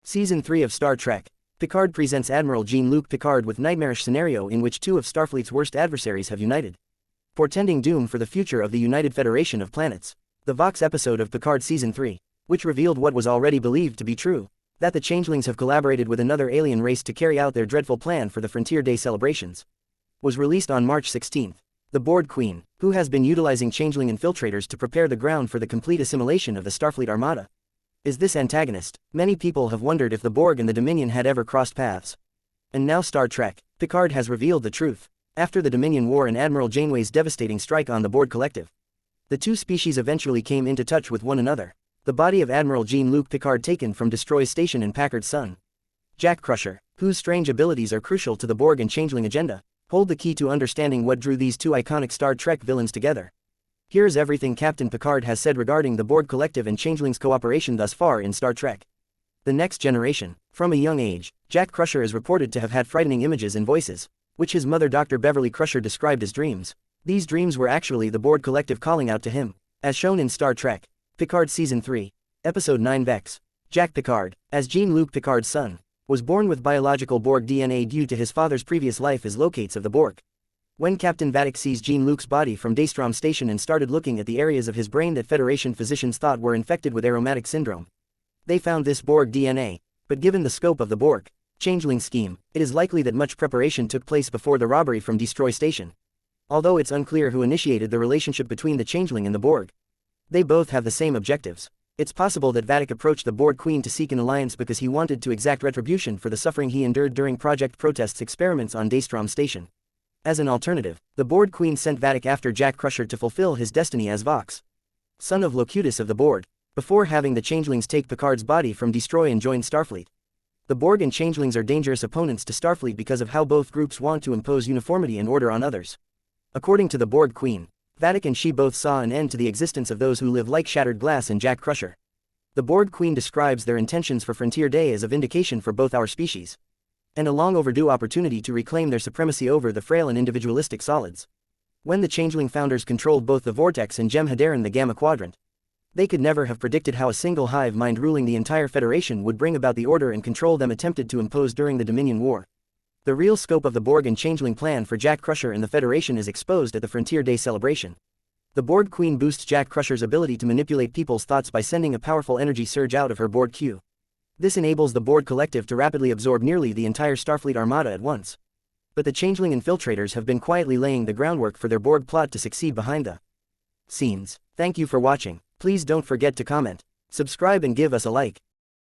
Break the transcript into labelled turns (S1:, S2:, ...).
S1: Season 3 of Star Trek. Picard presents Admiral Jean-Luc Picard with nightmarish scenario in which two of Starfleet's worst adversaries have united, portending doom for the future of the United Federation of Planets. The Vox episode of Picard Season 3, which revealed what was already believed to be true, that the Changelings have collaborated with another alien race to carry out their dreadful plan for the Frontier Day celebrations, was released on March 16. The Borg Queen, who has been utilizing Changeling infiltrators to prepare the ground for the complete assimilation of the Starfleet Armada, is this antagonist. Many people have wondered if the Borg and the Dominion had ever crossed paths. And now Star Trek, Picard has revealed the truth. After the Dominion War and Admiral Janeway's devastating strike on the Borg Collective, the two species eventually came into touch with one another. The body of Admiral Jean-Luc Picard taken from Destroy's station in Packard's son, Jack Crusher, whose strange abilities are crucial to the Borg and Changeling agenda, hold the key to understanding what drew these two iconic Star Trek villains together. Here's everything Captain Picard has said regarding the Borg Collective and Changelings' cooperation thus far in Star Trek. The Next Generation. From a young age, Jack Crusher is reported to have had frightening images and voices, which his mother Dr. Beverly Crusher described as dreams. These dreams were actually the Borg Collective calling out to him, as shown in Star Trek. Picard Season 3, Episode 9 Vex. Jack Picard, as Jean-Luc Picard's son, was born with biological Borg DNA due to his father's previous life as locates of the Borg. When Captain Vadic seized Jean-Luc's body from Daystrom Station and started looking at the areas of his brain that Federation physicians thought were infected with aromatic syndrome, they found this Borg DNA, but given the scope of the Borg Changeling scheme, it is likely that much preparation took place before the robbery from Destroy Station. Although it's unclear who initiated the relationship between the Changeling and the Borg, they both have the same objectives. It's possible that Vadic approached the Borg Queen to seek an alliance because he wanted to exact retribution for the suffering he endured during Project Protest's experiments on Daystrom Station. As an alternative, the Borg Queen sent Vadic after Jack Crusher to fulfill his destiny as Vox, son of Locutus of the Borg, before having the Changelings take Picard's body from Destroy and join Starfleet. The Borg and Changelings are dangerous opponents to Starfleet because of how both groups want to impose uniformity and order on others. According to the Borg Queen, Vadic and she both saw an end to the existence of those who live like shattered glass in Jack Crusher. The Borg Queen describes their intentions for Frontier Day as a vindication for both our species, and a long overdue opportunity to reclaim their supremacy over the frail and individualistic solids. When the Changeling founders controlled both the Vortex and Jem'Hadar the Gamma Quadrant, they could never have predicted how a single hive mind ruling the entire Federation would bring about the order and control them attempted to impose during the Dominion War. The real scope of the Borg and Changeling plan for Jack Crusher and the Federation is exposed at the Frontier Day celebration. The Borg Queen boosts Jack Crusher's ability to manipulate people's thoughts by sending a powerful energy surge out of her Borg Q. This enables the Borg Collective to rapidly absorb nearly the entire Starfleet Armada at once. But the Changeling infiltrators have been quietly laying the groundwork for their Borg plot to succeed behind the scenes. Thank you for watching. Please don't forget to comment, subscribe and give us a like.